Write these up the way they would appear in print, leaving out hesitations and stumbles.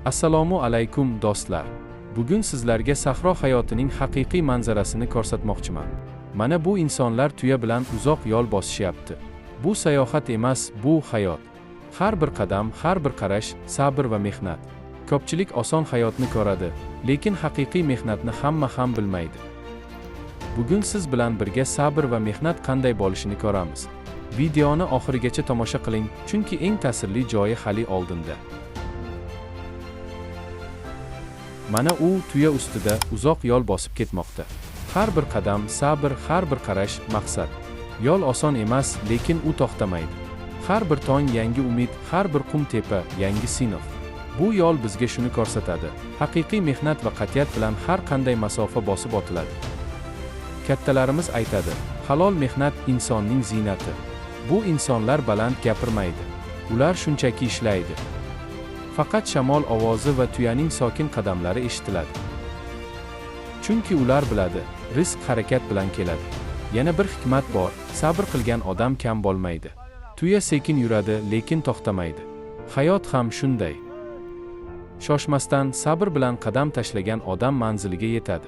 Assalomu alaykum do'stlar. Bugun sizlarga sahro hayotining haqiqiy manzarasini ko'rsatmoqchiman. Mana bu insonlar tuya bilan uzoq yo'l bosishyapti. Bu sayohat emas, bu hayot. Har bir qadam, har bir qarash, sabr va mehnat. Ko'pchilik oson hayotni ko'radi, lekin haqiqiy mehnatni hamma ham bilmaydi. Bugun siz bilan birga sabr va mehnat qanday bo'lishini ko'ramiz. Videoni oxirigacha tomosha qiling, chunki eng ta'sirli joyi hali oldinda. Mana u tuya ustida uzoq yo'l bosib ketmoqda. Har bir qadam sabr, har bir qarash maqsad. Yo'l oson emas, lekin u to'xtamaydi. Har bir tong yangi umid, har bir qum tepa yangi sinf. Bu yo'l bizga shuni ko'rsatadi. Haqiqiy mehnat va qat'iyat bilan har qanday masofa bosib o'tiladi. Kattalarimiz aytadi, halol mehnat insonning ziynati. Bu insonlar baland gapirmaydi. Ular shunchaki ishlaydi. Faqat shamol ovozi va tuyaning sokin qadamlari eshitiladi. Chunki ular biladi, rizq harakat bilan keladi. Yana bir hikmat bor, sabr qilgan odam kam bo'lmaydi. Tuya sekin yuradi, lekin to'xtamaydi. Hayot ham shunday. Shoshmasdan, sabr bilan qadam tashlagan odam manziliga yetadi.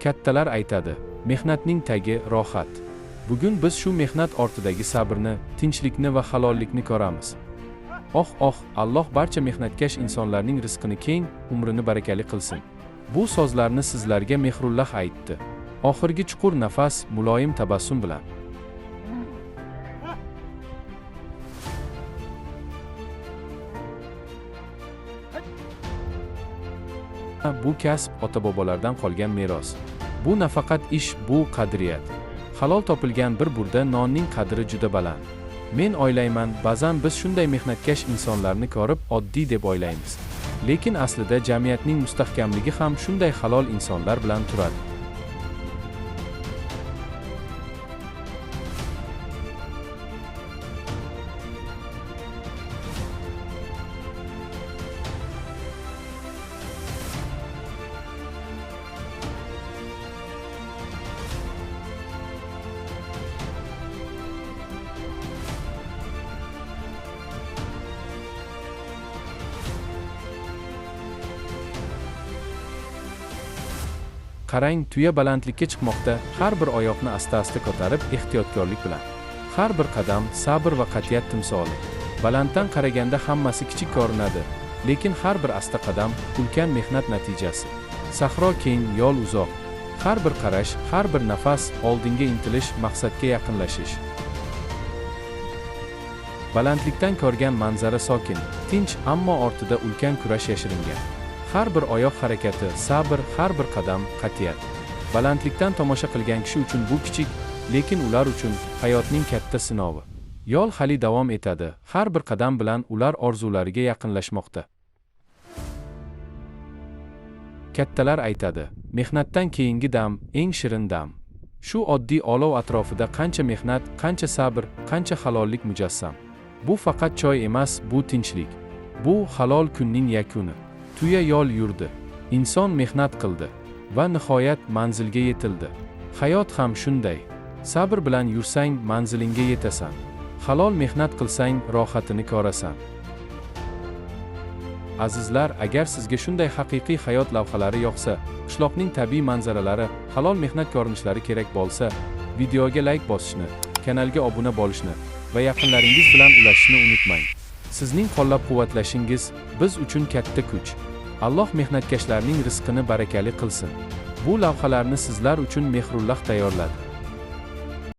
Kattalar aytadi, mehnatning tagi rohat. Bugun biz shu mehnat ortidagi sabrni, tinchlikni va halollikni ko'ramiz. Alloh barcha mehnatkash insonlarning rizqini keng, umrini barakali qilsin. Bu so'zlarni sizlarga Mehrulloh aytdi. Oxirgi chuqur nafas, muloyim tabassum bilan. Bu kasb ota-bobolardan qolgan meros. Bu nafaqat ish, bu qadriyat. Halol topilgan bir burda nonning qadri juda baland. Men o'ylayman, ba'zan biz shunday mehnatkash insonlarni ko'rib oddiy deb o'ylaymiz. Lekin aslida jamiyatning mustahkamligi ham shunday halol insonlar bilan turadi. Qarang, tuya balandlikka chiqmoqda, har bir oyoqni asta-asta ko'tarib, ehtiyotkorlik bilan. Har bir qadam sabr va qat'iyat timsoli. Balanddan qaraganda hammasi kichik ko'rinadi, lekin har bir asta qadam ulkan mehnat natijasi. Sahro keng, yo'l uzoq. Har bir qarash, har bir nafas oldinga intilish, maqsadga yaqinlashish. Balandlikdan ko'rgan manzara sokin, tinch, ammo ortida ulkan kurash yashiringan. Har bir oyoq harakati, sabr, har bir qadam qat'iyat. Balandlikdan tomosha qilgan kishi uchun bu kichik, lekin ular uchun hayotning katta sinovi. Yo'l hali davom etadi. Har bir qadam bilan ular orzulariga yaqinlashmoqda. Kattalar aytadi, mehnatdan keyingi dam eng shirin dam. Shu oddiy olov atrofida qancha mehnat, qancha sabr, qancha halollik mujassam. Bu faqat choy emas, bu tinchlik. Bu halol kunning yakuni. Tuya yo'l yurdi, inson mehnat qildi va nihoyat manzilga yetildi. Hayot ham shunday. Sabr bilan yursang manzilingga yetasan. Halol mehnat qilsang rohatini ko'rasan. Azizlar, agar sizga shunday haqiqiy hayot lavhalari yoqsa, qishloqning tabiiy manzaralari, halol mehnat ko'rinishlari kerak bo'lsa, videoga like bosishni, kanalga obuna bo'lishni va yaqinlaringiz bilan ulashishni unutmang. Sizning qo'llab-quvvatlashingiz biz uchun katta kuch. Alloh mehnatkashlarning rizqini barakali qilsin. Bu lavhalarni sizlar uchun Mehrulloh tayyorladi.